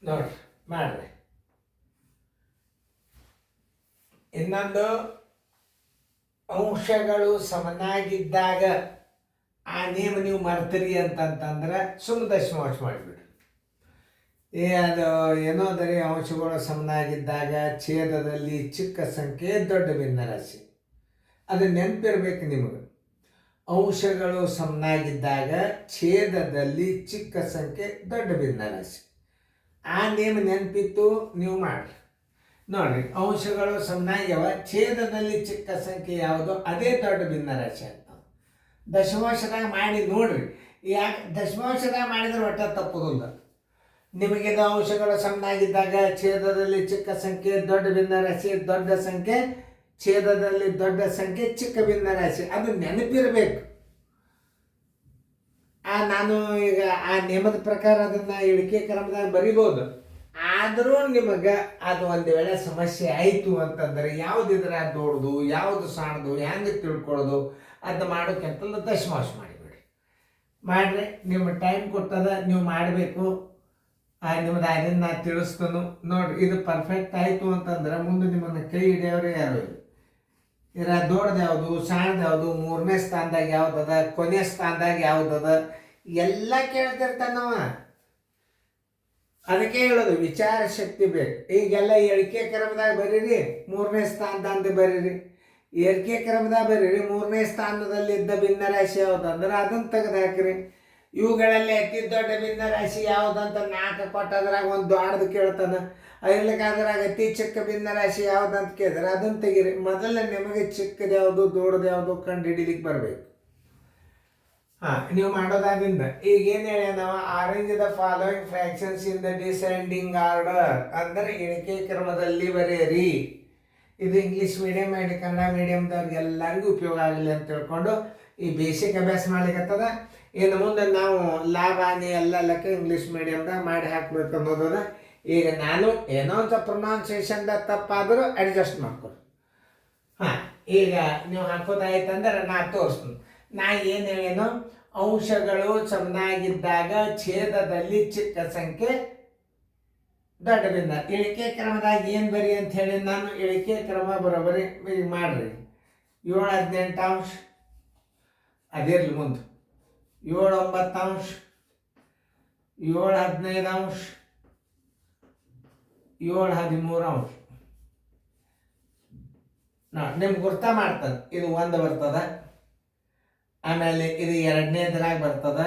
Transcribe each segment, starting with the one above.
ನೋಡ್ರಿ ಮಾಡ್ರಿ. ಇನ್ನೊಂದು, ಅಂಶಗಳು ಸಮನಾಗಿದ್ದಾಗ ಆ ನೇಮ ನೀವು ಮರ್ತೀರಿ ಅಂತಂತಂದ್ರೆ ಸುಮ್ಮನೆ ದಶಮಾಂಶ ಮಾಡಿಬಿಡ್ರಿ. ಅದು ಏನೋ ಅಂದರೆ ಅಂಶಗಳು ಸಮನಾಗಿದ್ದಾಗ ಛೇದದಲ್ಲಿ ಚಿಕ್ಕ ಸಂಖ್ಯೆ ದೊಡ್ಡ ಭಿನ್ನರಾಶಿ. ಅದು ನೆನಪಿರ್ಬೇಕು ನಿಮಗೆ. ಅಂಶಗಳು ಸಮನಾಗಿದ್ದಾಗ ಛೇದದಲ್ಲಿ ಚಿಕ್ಕ ಸಂಖ್ಯೆ ದೊಡ್ಡ ಭಿನ್ನರಾಶಿ. ಆ ನೇಮ ನೆನಪಿತ್ತು ನೀವು ಮಾಡ್ರಿ. ನೋಡ್ರಿ, ಅಂಶಗಳು ಸಮನಾಗ್ಯವ, ಛೇದದಲ್ಲಿ ಚಿಕ್ಕ ಸಂಖ್ಯೆ ಯಾವುದು ಅದೇ ದೊಡ್ಡ ಭಿನ್ನರಾಶಿ ಆಗ್ತದೆ. ದಶಮಾಂಶದಾಗ ಮಾಡಿ ನೋಡ್ರಿ. ಯಾಕೆ ದಶಮಾಂಶದಾಗ ಮಾಡಿದ್ರೆ ಒಟ್ಟ ತಪ್ಪುದಿಲ್ಲ. ನಿಮಗಿದು ಅಂಶಗಳು ಸಮನಾಗಿದ್ದಾಗ ಛೇದದಲ್ಲಿ ಚಿಕ್ಕ ಸಂಖ್ಯೆ ದೊಡ್ಡ ಭಿನ್ನರಾಶಿ, ದೊಡ್ಡ ಸಂಖ್ಯೆ ಛೇದದಲ್ಲಿ ದೊಡ್ಡ ಸಂಖ್ಯೆ ಚಿಕ್ಕ ಭಿನ್ನರಾಶಿ. ಅದು ನೆನಪಿರಬೇಕು. ನಾನು ಈಗ ಆ ನಿಯಮದ ಪ್ರಕಾರ ಅದನ್ನು ಇಳಿಕೆ ಕ್ರಮದಾಗ ಬರಿಬೋದು. ಆದರೂ ನಿಮಗೆ ಅದು ಒಂದು ವೇಳೆ ಸಮಸ್ಯೆ ಆಯಿತು ಅಂತಂದರೆ ಯಾವುದಿದ್ರೆ ಅದು ದೊಡ್ಡದು ಯಾವುದು ಸಣ್ಣದು ಹೆಂಗೆ ತಿಳ್ಕೊಳ್ಳೋದು ಅದನ್ನ ಮಾಡೋಕ್ಕಿಂತಲ್ಲ ದಶಮಾಂಶ ಮಾಡಿರಿ. ನಿಮ್ಮ ಟೈಮ್ ಕೊಟ್ಟದ, ನೀವು ಮಾಡಬೇಕು. ನಿಮ್ಮದು ಅದನ್ನು ನಾನು ತಿಳಿಸ್ತೇನೆ. ನೋಡಿರಿ, ಇದು ಪರ್ಫೆಕ್ಟ್ ಆಯಿತು ಅಂತಂದ್ರೆ ಮುಂದೆ ನಿಮ್ಮನ್ನು ಕೈ ಹಿಡಿಯೋರು ಯಾರು ಇಲ್ಲ. ಇದರ ದೊಡ್ಡದು ಯಾವುದು, ಸಣ್ಣದು ಯಾವುದು, ಮೂರನೇ ಸ್ಥಾನದಾಗ ಯಾವುದದ, ಕೊನೆ ಸ್ಥಾನದಾಗ ಯಾವುದದ ಎಲ್ಲ ಕೇಳ್ತಿರ್ತಾನವ. ಅದಕ್ಕೆ ಹೇಳೋದು ವಿಚಾರ ಶಕ್ತಿ ಬೇಕು. ಈಗೆಲ್ಲ ಎಳಿಕೆ ಕ್ರಮದಾಗ ಬರೀರಿ, ಮೂರನೇ ಸ್ಥಾನದಂದು ಬರೀರಿ. ಏರಿಕೆ ಕ್ರಮದಾಗ ಬರೀರಿ, ಮೂರನೇ ಸ್ಥಾನದಲ್ಲಿದ್ದ ಭಿನ್ನರಾಶಿ ಯಾವುದಂದ್ರೆ ಅದನ್ನು ತೆಗೆದು ಹಾಕಿರಿ. ಇವುಗಳಲ್ಲಿ ಅತಿ ದೊಡ್ಡ ಭಿನ್ನರಾಶಿ ಯಾವುದಂತ 4 ಕೊಟ್ಟದ್ರಾಗ ಒಂದು ದೊಡ್ಡದು ಕೇಳ್ತಾನೆ. ಇರ್ಲಿಕ್ಕಾದ್ರಾಗ ಅತಿ ಚಿಕ್ಕ ಭಿನ್ನರಾಶಿ ಯಾವುದಂತ ಕೇಳಿದ್ರೆ ಅದನ್ನು ತೆಗೀರಿ. ಮೊದಲ ನಿಮಗೆ ಚಿಕ್ಕದು ಯಾವುದು ದೊಡ್ಡದು ಯಾವುದು ಕಂಡು ಹಿಡಿಲಿಕ್ಕೆ ಬರಬೇಕು. ನೀವು ಮಾಡೋದಾದ್ರಿಂದ ಈಗೇನು ಹೇಳಿ ನಾವು arrange the following fractions in the descending order ಅಂದರೆ ಇಳಿಕೆ ಕ್ರಮದಲ್ಲಿ ಬರೆಯಿರಿ. ಇದು ಇಂಗ್ಲೀಷ್ ಮೀಡಿಯಮ್ ಆ್ಯಂಡ್ ಕನ್ನಡ ಮೀಡಿಯಮ್ದವ್ರಿಗೆ ಎಲ್ಲರಿಗೂ ಉಪಯೋಗ ಆಗಲಿ ಅಂತ ತಿಳ್ಕೊಂಡು ಈ ಬೇಸಿಕ್ ಅಭ್ಯಾಸ ಮಾಡ್ಲಿಕ್ಕತ್ತದ. ಇನ್ನು ಮುಂದೆ ನಾವು ಲಾಭ ಹಾನಿ ಎಲ್ಲಕ್ಕೆ ಇಂಗ್ಲೀಷ್ ಮೀಡಿಯಮ್ದಾಗ ಮಾಡಿ ಹಾಕ್ಬೇಕು ಅನ್ನೋದದ. ಈಗ ನಾನು ಏನೋ ಒಂದು ಪ್ರೊನೌನ್ಸಿಯೇಷನ್ದಾಗ ತಪ್ಪಾದರೂ ಅಡ್ಜಸ್ಟ್ ಮಾಡ್ಕೊಡಿ. ಈಗ ನೀವು ಹಾಕೋದಾಯ್ತಂದ್ರೆ ನಾನು ತೋರಿಸ್ತೀನಿ. ನಾ ಏನು ಹೇಳೇನು, ಅಂಶಗಳು ಸಮನಾಗಿದ್ದಾಗ ಛೇದದಲ್ಲಿ ಚಿಕ್ಕ ಸಂಖ್ಯೆ ದೊಡ್ಡ ಭಿನ್ನ. ಇಳಿಕೆ ಕ್ರಮದಾಗ ಏನು ಬರಿ ಅಂತ ಹೇಳಿ ನಾನು ಇಳಿಕೆ ಕ್ರಮ ಬರೋಬರಿ ಈಗ ಮಾಡ್ರಿ. 7 18 ಅಂಶ ಅದಿರಲಿ, ಮುಂದೆ 7 9 ಅಂಶ, 7 15 ಅಂಶ, 7 13 ಅಂಶ. ನಿಮ್ಗೆ ಗುರ್ತ ಮಾಡ್ತದೆ. ಇದು 1 ಬರ್ತದ, ಆಮೇಲೆ ಇದು 2ನೇದ್ರಾಗ ಬರ್ತದ,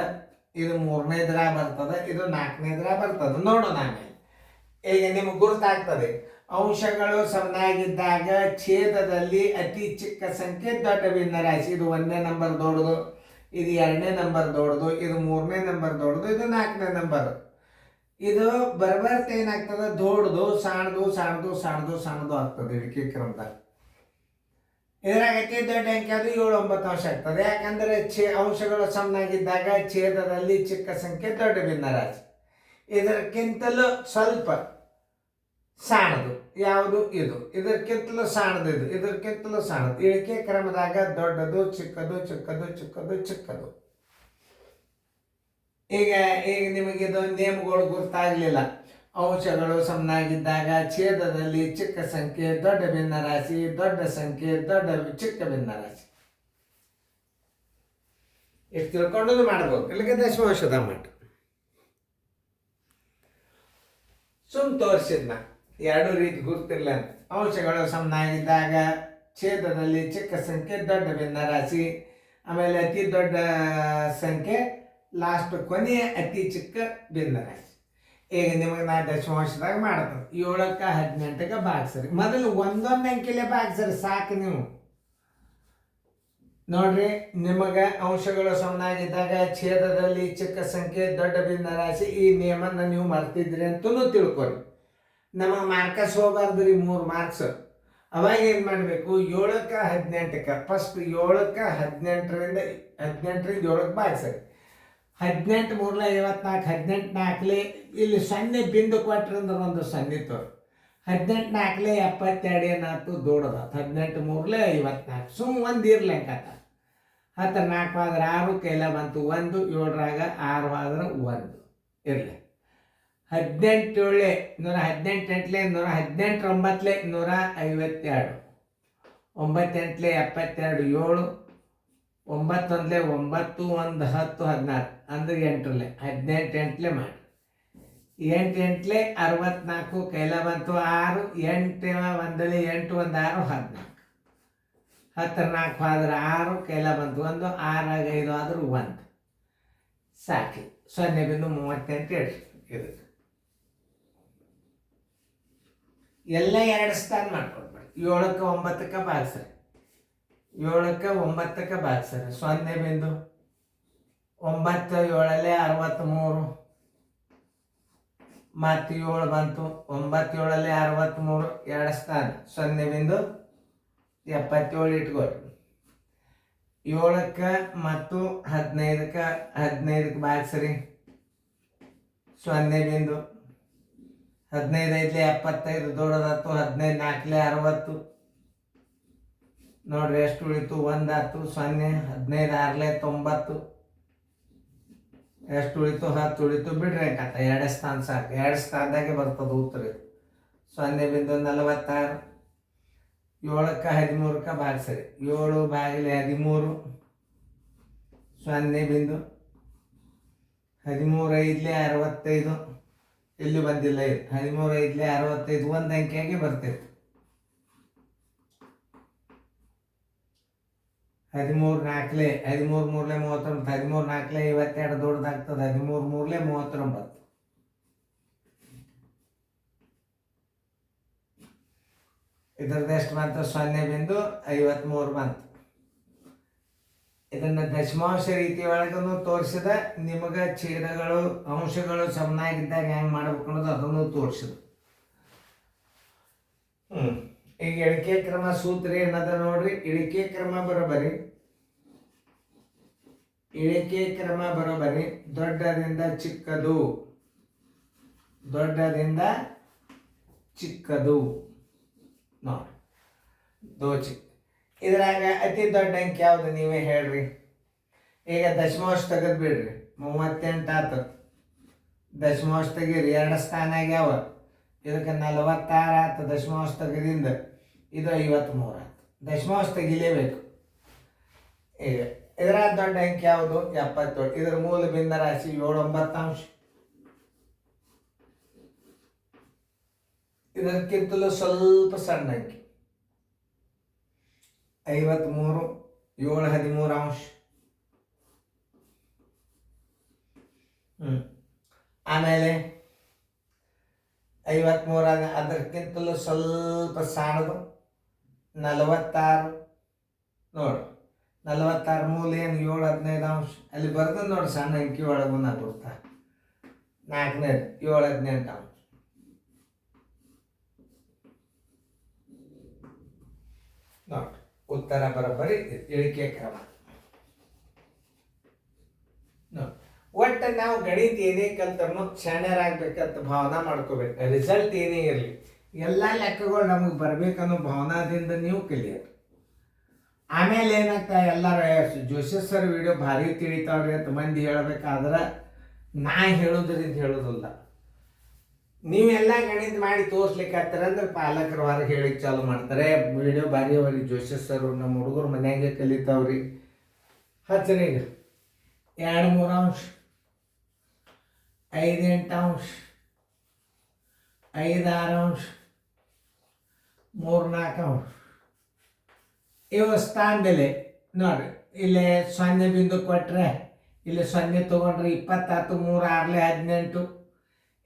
ಇದು 3ನೇದ್ರಾಗ ಬರ್ತದ, ಇದು 4ನೇದ್ರಾಗ ಬರ್ತದೆ. ನೋಡೋಣ ಆಮೇಲೆ. ಈಗ ನಿಮ್ಗೆ ಗುರುತಾಗ್ತದೆ. ಅಂಶಗಳು ಸಮನಾಗಿದ್ದಾಗ ಛೇದದಲ್ಲಿ ಅತಿ ಚಿಕ್ಕ ಸಂಖ್ಯೆ ದೊಡ್ಡ ಭಿನ್ನರಾಶಿ. ಇದು 1ನೇ ನಂಬರ್ ದೊಡ್ಡದು, ಇದು 2ನೇ ನಂಬರ್ ದೊಡ್ಡದು, ಇದು 3ನೇ ನಂಬರ್ ದೊಡ್ಡದು, ಇದು 4ನೇ ನಂಬರ್. ಇದು ಬರ್ಬರ್ತ ಏನಾಗ್ತದೆ, ದೊಡ್ಡದು ಸಣ್ಣದು ಸಣ್ಣದು ಸಣ್ಣದು ಸಣ್ಣದು ಆಗ್ತದೆ ಇಳಿಕೆ ಕ್ರಮದಾಗ. ಇದ್ರಾಗ ಅತಿ ದೊಡ್ಡ ಅಂಕೆ ಅದು 7 9 ಅಂಶ ಆಗ್ತದೆ. ಯಾಕಂದರೆ ಅಂಶಗಳು ಸಮನಾಗಿದ್ದಾಗ ಛೇದದಲ್ಲಿ ಚಿಕ್ಕ ಸಂಖ್ಯೆ ದೊಡ್ಡ ಭಿನ್ನರಾಶಿ. ಇದಕ್ಕಿಂತಲೂ ಸ್ವಲ್ಪ ಸಣ್ಣದು ಯಾವುದು ಇದು, ಇದಕ್ಕಿಂತಲೂ ಸಣ್ಣದು ಇದು, ಇದಕ್ಕಿಂತಲೂ ಸಣ್ಣದು. ಇಳಿಕೆ ಕ್ರಮದಾಗ ದೊಡ್ಡದು ಚಿಕ್ಕದು ಚಿಕ್ಕದು ಚಿಕ್ಕದು ಚಿಕ್ಕದು. ಈಗ ನಿಮಗಿದು ನೇಮಗಳು ಗೊತ್ತಾಗಲಿಲ್ಲ. ಅಂಶಗಳು ಸಮನಾಗಿದ್ದಾಗ ಛೇದದಲ್ಲಿ ಚಿಕ್ಕ ಸಂಖ್ಯೆ ದೊಡ್ಡ ಭಿನ್ನರಾಶಿ, ದೊಡ್ಡ ಸಂಖ್ಯೆ ದೊಡ್ಡ ಚಿಕ್ಕ ಭಿನ್ನರಾಶಿ. ಎಷ್ಟು ತಿಳ್ಕೊಂಡು ಮಾಡ್ಬೋದು. ಇಲ್ಲಿಗೆ ದಶಮಾಂಶದ ಮಟ್ಟ ತೋರಿಸಿದ್ನ 2 ರೀತಿ ಗುರ್ತಿರ್ಲ ಅಂತ. ಅಂಶಗಳು ಸಮನಾಗಿದ್ದಾಗ ಛೇದದಲ್ಲಿ ಚಿಕ್ಕ ಸಂಖ್ಯೆ ದೊಡ್ಡ ಭಿನ್ನರಾಶಿ, ಆಮೇಲೆ ಅತಿ ದೊಡ್ಡ ಸಂಖ್ಯೆ ಲಾಸ್ಟ್ ಕೊನೆಯ ಅತಿ ಚಿಕ್ಕ ಭಿನ್ನರಾಶಿ. ಈಗ ನಿಮಗೆ ನಾ ದಶಮಾಂಶದಾಗ ಮಾಡ್ತದೆ. 7ಕ್ಕೆ 18ಕ್ಕೆ ಭಾಗಿಸ್ರಿ. ಮೊದಲು ಒಂದೊಂದು ಅಂಕೆಲೆ ಭಾಗಿಸ್ರಿ ಸಾಕು. ನೀವು ನೋಡ್ರಿ, ನಿಮಗೆ ಅಂಶಗಳು ಸಮನಾಗಿದ್ದಾಗ ಛೇದದಲ್ಲಿ ಚಿಕ್ಕ ಸಂಖ್ಯೆ ದೊಡ್ಡ ಭಿನ್ನರಾಶಿ ಈ ನಿಯಮನ ನೀವು ಮರ್ತಿದ್ರಿ ಅಂತೂ ತಿಳ್ಕೊರಿ. ನಮಗೆ ಮಾರ್ಕಸ್ ಹೋಗ್ಬಾರ್ದ್ರಿ, 3 ಮಾರ್ಕ್ಸ್. ಅವಾಗ ಏನು ಮಾಡಬೇಕು, 7ಕ್ಕೆ 18ಕ್ಕೆ ಫಸ್ಟ್ 7ಕ್ಕೆ 18ರಿಂದ 7ಕ್ಕೆ ಭಾಗಿಸ್ರಿ. 18 3 54, 18 4 ಇಲ್ಲಿ 0 ಬಿಂದು ಕೊಟ್ರಂದ್ರೆ ಒಂದು 0 ತೋರಿ. 18 4 72 ಏನಾಯ್ತು, ದೊಡ್ಡದ. 18 3 54 ಸುಮ್ಮ ಒಂದು ಇರ್ಲಂಕ. 10 4 ಆದ್ರೆ 6 ಕೈಲ ಬಂತು 1, 7ರಾಗ 6 ಆದ್ರೆ 1 ಇರಲಿ. 18 118 ಎಂಟ್ಲೆ 118 9 152 9 8 72 7 9 1 9 1 10 16 ಅಂದ್ರೆ 8 18 ಎಂಟ್ಲೆ ಮಾಡಿ 8 8 64 ಕೈಲ ಬಂತು 6 8 1 8 1 6 14 10 4 ಆದ್ರೆ 6 ಕೈಲ ಬಂತು 1 6 5 ಆದ್ರೂ 1 ಸಾಕಿ 0.38 ಇದು ಎಲ್ಲ 2 ಸ್ಥಾನ ಮಾಡ್ಕೊಡ್ಬೇಡಿ 7ಕ್ಕೆ 9ಕ್ಕೆ ಭಾಗಿಸ್ರಿ 7ಕ್ಕೆ 9ಕ್ಕೆ ಭಾಗಿಸ್ರಿ 0.9 7 63 ಮತ್ತು 7 ಬಂತು 9 7 63 2 ಸ್ಥಾನ 0.77 ಇಟ್ಕೊಳ್ರಿ 7ಕ್ಕೆ ಮತ್ತು 15ಕ್ಕೆ ಭಾಗಿಸ್ರಿ 0.15 75 ದೊಡ್ಡದಾಯ್ತು 15 4 60 ನೋಡ್ರಿ ಎಷ್ಟು ಉಳಿತು 1 ಆಯ್ತು 0 15 6 90 ಎಷ್ಟು ಉಳಿತು 10 ಉಳಿತು ಬಿಡ್ರಿ ಯಾಕಂತ 2 ಸ್ಥಾನ ಸಾಕು 2 ಸ್ಥಾನದಾಗೆ ಬರ್ತದೆ ಉತ್ತರ 0.46 7ಕ್ಕೆ 13ಕ್ಕೆ ಭಾಗಿಸ್ರಿ 7 ಭಾಗಿಲೆ 13 0.13 5 65 ಇಲ್ಲಿ ಬಂದಿಲ್ಲ ಇದು 13 5 65 ಒಂದು ಅಂಕಿಯಾಗಿ ಬರ್ತೈತೆ 13 4 13 3 39 13 4 52 ದೊಡ್ಡದಾಗ್ತದೆ 13 3 39 ಇದರದ್ದು ಎಷ್ಟು ಬಂತು 0.53 ಬಂತು ಇದನ್ನು ದಶಮಾಂಶ ರೀತಿ ಒಳಗೂ ತೋರಿಸಿದ ನಿಮಗೆ ಛೇದಗಳು ಅಂಶಗಳು ಸಮನಾಗಿದ್ದಾಗ ಹೆಂಗೆ ಮಾಡ್ಬೇಕು ಅನ್ನೋದು ಅದನ್ನು ತೋರಿಸಿದ ಈಗ ಇಳಿಕೆ ಕ್ರಮ ಸೂತ್ರ ಏನದ ನೋಡ್ರಿ ಇಳಿಕೆ ಕ್ರಮ ಬರೋಬರಿ ದೊಡ್ಡದಿಂದ ಚಿಕ್ಕದು ನೋಡಿ ದೋಚಿ ಇದ್ರಾಗ ಅತಿ ದೊಡ್ಡ ಅಂಕಿ ಯಾವುದು ನೀವೇ ಹೇಳ್ರಿ ಈಗ ದಶಮಾಂಶ ತೆಗೆದು ಬಿಡ್ರಿ 38 ಆತು ದಶಮಾಂಶ ತೆಗೀರಿ 2 ಸ್ಥಾನ ಆಗ್ಯಾವ ಇದಕ್ಕೆ 46 ಆಯ್ತು ದಶಮಾಂಶ ತೆಗೆದಿಂದ ಇದು 53 ಆಯ್ತು ದಶಮಾಂಶ ತೆಗಿಲೇಬೇಕು ಈಗ ಇದರ ದೊಡ್ಡ ಅಂಕಿ ಯಾವುದು 77 ಇದರ ಮೂಲ ಭಿನ್ನ ರಾಶಿ 7 9 ಇದಕ್ಕಿಂತಲೂ ಸ್ವಲ್ಪ ಸಣ್ಣ ಅಂಕಿ 53 7 13 ಆಮೇಲೆ 53 ಅದಕ್ಕಿಂತಲೂ ಸ್ವಲ್ಪ ಸಣ್ಣದು 46 ನೋಡಿ 46 ಮೂಲ ಏನು 7 15 ಅಲ್ಲಿ ಬರ್ತದೆ ನೋಡಿ ಸಣ್ಣ ಅಂಕಿ ಒಳಗೂ ನಾ ಗೊತ್ತಾ 4ನೇದು 7 18 ನೋಡಿ ಉತ್ತರ ಬರೋಬ್ಬರಿ ಇಳಿಕೆ ಕ್ರಮ ನೋಡಿ ಒಟ್ಟು ನಾವು ಗಣಿತ ಏನೇ ಕಲ್ತರೂ ಶಾಣ್ಯರಾಗಬೇಕಂತ ಭಾವನಾ ಮಾಡ್ಕೋಬೇಕು ರಿಸಲ್ಟ್ ಏನೇ ಇರಲಿ ಎಲ್ಲ ಲೆಕ್ಕಗಳು ನಮಗೆ ಬರ್ಬೇಕನ್ನೋ ಭಾವನಾದಿಂದ ನೀವು ಕಲಿಯೋದು ಆಮೇಲೆ ಏನಾಗ್ತಾ ಎಲ್ಲರೂ ಜೋಶಿ ಸರ್ ವಿಡಿಯೋ ಭಾರಿ ತಿಳಿತಾವ್ರಿ ಅಂತ ಮಂದಿ ಹೇಳಬೇಕಾದ್ರೆ ನಾ ಹೇಳೋದ್ರಿಂದ ಹೇಳೋದಿಲ್ಲ ನೀವೆಲ್ಲ ಗಣಿತ ಮಾಡಿ ತೋರಿಸ್ಲಿಕ್ಕೆ ಅಂದ್ರೆ ಪಾಲಕರು ಹೊರಗೆ ಹೇಳಿಕ್ಕೆ ಚಾಲು ಮಾಡ್ತಾರೆ ವಿಡಿಯೋ ಭಾರಿ ಅವ್ರಿ ಜೋಶಿ ಸರ್ ನಮ್ಮ ಹುಡುಗರು ಮನ್ಯಾಗೆ ಕಲಿತಾವ್ರಿ ಹಚ್ಚರಿಗೆ 2 3 ಅಂಶ 5 8 ಅಂಶ 5 6 ಅಂಶ 3 4 ಅಂಶ ಇವು ಸ್ಥಾನ ಬೆಲೆ ನೋಡ್ರಿ ಇಲ್ಲಿ 0 ಕೊಟ್ರೆ ಇಲ್ಲಿ 0 ತೊಗೊಂಡ್ರೆ 20 3 6 18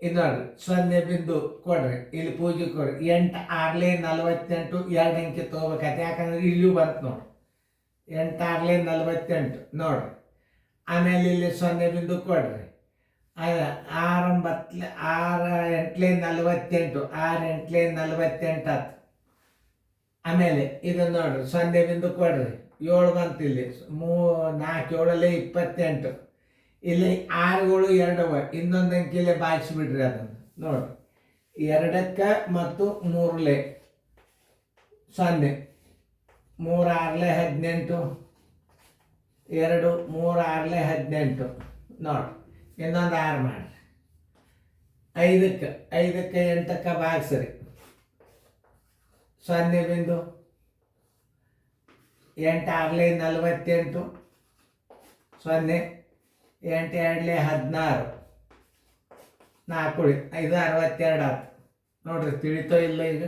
ಇದು ನೋಡ್ರಿ 0 ಕೊಡ್ರಿ ಇಲ್ಲಿ ಪೂಜೆ ಕೊಡ್ರಿ 8 6 48 2 ಅಂಕಿ ತೊಗೋಬೇಕೈತೆ ಯಾಕಂದ್ರೆ ಇಲ್ಲೂ ಬಂತು ನೋಡ್ರಿ 8 6 48 ನೋಡ್ರಿ ಆಮೇಲೆ ಇಲ್ಲಿ 0 ಕೊಡ್ರಿ 6 9 6 8 48 6 8 48 ಆಯ್ತು ಆಮೇಲೆ ಇದು ನೋಡ್ರಿ 0 ಕೊಡ್ರಿ 7 ಬಂತು ಇಲ್ಲಿ 4 7 28 ಇಲ್ಲಿ 6ಗಳು 2 ಇನ್ನೊಂದು ಅಂಕಿಲೆ ಬಾಗಿಸ್ಬಿಡ್ರಿ ಅದನ್ನು ನೋಡ್ರಿ 2ಕ್ಕೆ ಮತ್ತು 3 0 3 6 18 2 3 6 18 ನೋಡ್ರಿ ಇನ್ನೊಂದು 6 ಮಾಡಿರಿ ಐದಕ್ಕೆ 8ಕ್ಕೆ ಭಾಗಿಸ್ರಿ. 0.8 6 48, 0 8 2 16, 4 5 62 ಆಯ್ತು ನೋಡ್ರಿ. ತಿಳಿತೋ ಇಲ್ಲ ಈಗ?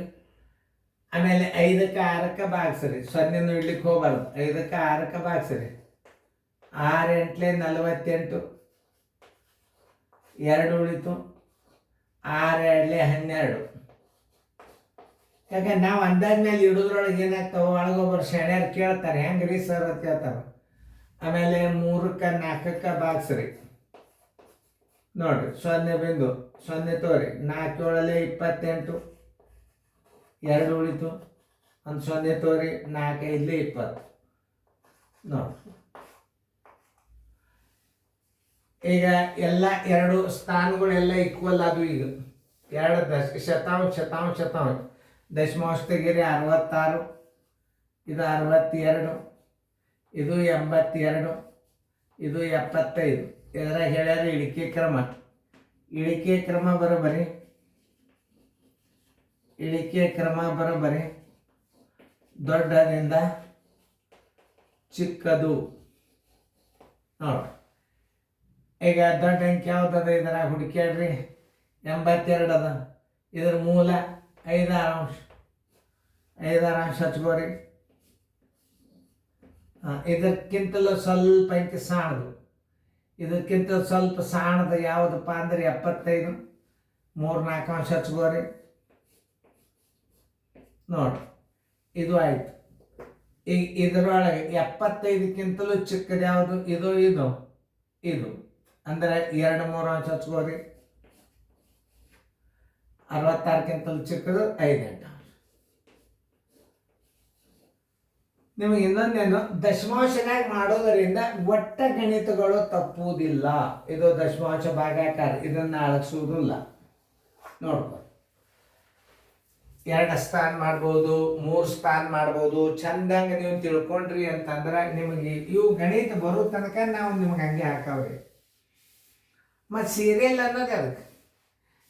ಆಮೇಲೆ 5ಕ್ಕೆ 6ಕ್ಕೆ ಭಾಗಿಸ್ರಿ. 0 ಇಡ್ಲಿಕ್ಕೆ ಹೋಗ್ಬಾರ್ದು. 5ಕ್ಕೆ 6ಕ್ಕೆ ಭಾಗಿಸ್ರಿ. 6 8 48, 2 ಉಳಿತು. 6 2 12. ಯಾಕೆ ನಾವು ಅಂದಾಜ್ಮೇಲೆ ಇಡೋದ್ರೊಳಗೆ ಏನಾಗ್ತಾವೆ, ಒಳಗೊಬ್ಬರು ಶಾಣ್ಯಾರು ಕೇಳ್ತಾರೆ, ಹೆಂಗೆ ರೀ ಸರ್ ಅಂತ ಕೇಳ್ತಾರೆ. ಆಮೇಲೆ 3ಕ್ಕೆ 4ಕ್ಕೆ ಭಾಗಿಸ್ರಿ. ನೋಡ್ರಿ 0.0 ತೋರಿ. 4 7 28, 2 ಉಳಿತು. ಒಂದು 0 ತೋರಿ. 4 5 20 ನೋಡ್ರಿ. ಈಗ ಎಲ್ಲ 2 ಸ್ಥಾನಗಳೆಲ್ಲ ಈಕ್ವಲ್ ಅದು. ಈಗ 2 ಶತಾಂಶ ದಶಮಾಂಶ ತೆಗೀರಿ. 66, ಇದು 62, ಇದು 82, ಇದು 75. ಇದರಾಗ ಹೇಳ್ಯಾರ ಇಳಿಕೆ ಕ್ರಮ ಬರೋಬರಿ. ದೊಡ್ಡದಿಂದ ಚಿಕ್ಕದು ನೋಡ್ರಿ. ಈಗ ದೊಡ್ಡ ಅಂಕಿ ಯಾವ್ದದ ಇದರಾಗ ಹುಡುಕ್ಯಾಡ್ರಿ. 82 ಅದ. ಇದ್ರ ಮೂಲ 5/6. 5/6 ಹಚ್ಕೋರಿ. ಇದಕ್ಕಿಂತಲೂ ಸ್ವಲ್ಪ ಅಂಕಿ ಸಾಣದು. ಇದಕ್ಕಿಂತ ಸ್ವಲ್ಪ ಸಾಣದು ಯಾವುದಪ್ಪ ಅಂದ್ರೆ 75. 3/4 ಹಚ್ಕೋರಿ. ನೋಡ್ರಿ ಇದು ಆಯ್ತು. ಈಗ ಇದರೊಳಗೆ 75ಕ್ಕಿಂತಲೂ ಚಿಕ್ಕದು ಯಾವುದು? ಇದು ಅಂದ್ರೆ 2/3 ಹಚ್ಕೋರಿ. 66ಕ್ಕಿಂತಲೂ ಚಿಕ್ಕದು 5/8. ನಿಮಗೆ ಇನ್ನೊಂದೇನು, ದಶಮಾಂಶನಾಗಿ ಮಾಡೋದರಿಂದ ಒಟ್ಟ ಗಣಿತಗಳು ತಪ್ಪುವುದಿಲ್ಲ. ಇದು ದಶಮಾಂಶ ಭಾಗಾಕಾರ, ಇದನ್ನು ಅಳಗಿಸುವುದಿಲ್ಲ. ನೋಡ್ಕೊ, 2 ಸ್ಥಾನ ಮಾಡ್ಬೋದು, 3 ಸ್ಥಾನ ಮಾಡ್ಬೋದು. ಚಂದಂಗೆ ನೀವು ತಿಳ್ಕೊಂಡ್ರಿ ಅಂತಂದ್ರೆ ನಿಮಗೆ ಇವು ಗಣಿತ ಬರೋ ತನಕ ನಾವು ನಿಮ್ಗೆ ಹಂಗೆ ಹಾಕವ್ರಿ. ಮತ್ತು ಸೀರಿಯಲ್ ಅನ್ನೋದು ಅದಕ್ಕೆ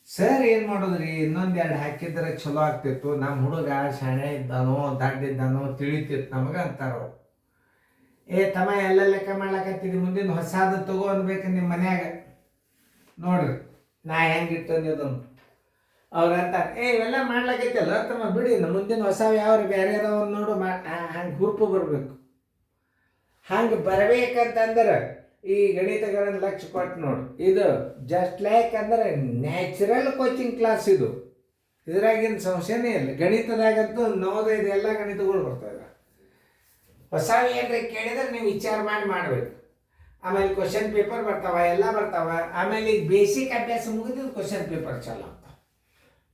ಸರ್ ಏನು ಮಾಡೋದ್ರಿ, ಇನ್ನೊಂದೆರಡು ಹಾಕಿದ್ರೆ ಚಲೋ ಆಗ್ತಿತ್ತು, ನಮ್ಮ ಹುಡುಗ ಶಾಣೆ ಇದ್ದಾನೋ ದಡ್ಡಿದ್ದಾನೋ ತಿಳಿತಿತ್ತು ನಮಗೆ ಅಂತಾರೋ. ತಮ್ಮ ಎಲ್ಲ ಲೆಕ್ಕ ಮಾಡ್ಲಕತ್ತಿದ್ವಿ, ಮುಂದಿನ ಹೊಸಾದ ತಗೋ ಅನ್ಬೇಕು ನಿಮ್ಮ ಮನ್ಯಾಗ. ನೋಡ್ರಿ ನಾ ಹೆಂಗಿಟ್ಟು ಅದನ್ನು ಅವ್ರು ಅಂತಾರೆ, ಇವೆಲ್ಲ ಮಾಡ್ಲಕೈತಲ್ಲ ತಮ್ಮ ಬಿಡಿ, ಮುಂದಿನ ಹೊಸ ಯಾವ್ರಿ ಬೇರೆ ಅದಾವ ನೋಡು. ಹಂಗೆ ಹುರುಪು ಬರಬೇಕು. ಹಂಗೆ ಬರಬೇಕಂತಂದ್ರೆ ಈ ಗಣಿತಗಳನ್ನು ಲಕ್ಷ್ಯ ಕೊಟ್ಟು ನೋಡು. ಇದು ಜಸ್ಟ್ ಲೈಕ್ ಅಂದ್ರೆ ನ್ಯಾಚುರಲ್ ಕೋಚಿಂಗ್ ಕ್ಲಾಸ್. ಇದ್ರಾಗಿನ ಸಂಶಯನೇ ಇಲ್ಲ. ಗಣಿತದಾಗಂತೂ ನವೋದಯದ ಎಲ್ಲ ಗಣಿತಗಳು ಬರ್ತವೆ. ಹೊಸ ಏನ್ರಿ ಕೇಳಿದ್ರೆ ನೀವು ವಿಚಾರ ಮಾಡಬೇಕು. ಆಮೇಲೆ ಕ್ವಶನ್ ಪೇಪರ್ ಬರ್ತಾವ, ಎಲ್ಲ ಬರ್ತಾವ. ಆಮೇಲೆ ಈಗ ಬೇಸಿಕ್ ಅಭ್ಯಾಸ ಮುಗಿದ್ರೆ ಕ್ವಶನ್ ಪೇಪರ್ ಚಲೋ ಆಗ್ತಾವ.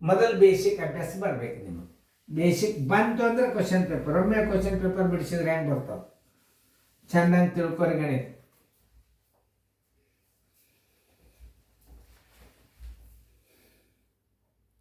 ಮೊದಲು ಬೇಸಿಕ್ ಅಭ್ಯಾಸ ಬರಬೇಕು ನಿಮಗೆ. ಬೇಸಿಕ್ ಬಂತು ಅಂದ್ರೆ ಕ್ವಶನ್ ಪೇಪರ್. ಒಮ್ಮೆ ಕ್ವಶನ್ ಪೇಪರ್ ಬಿಡಿಸಿದ್ರೆ ಹೆಂಗೆ ಬರ್ತಾವೆ, ಚೆಂದಂಗೆ ತಿಳ್ಕೊರಿ ಗಣಿತ.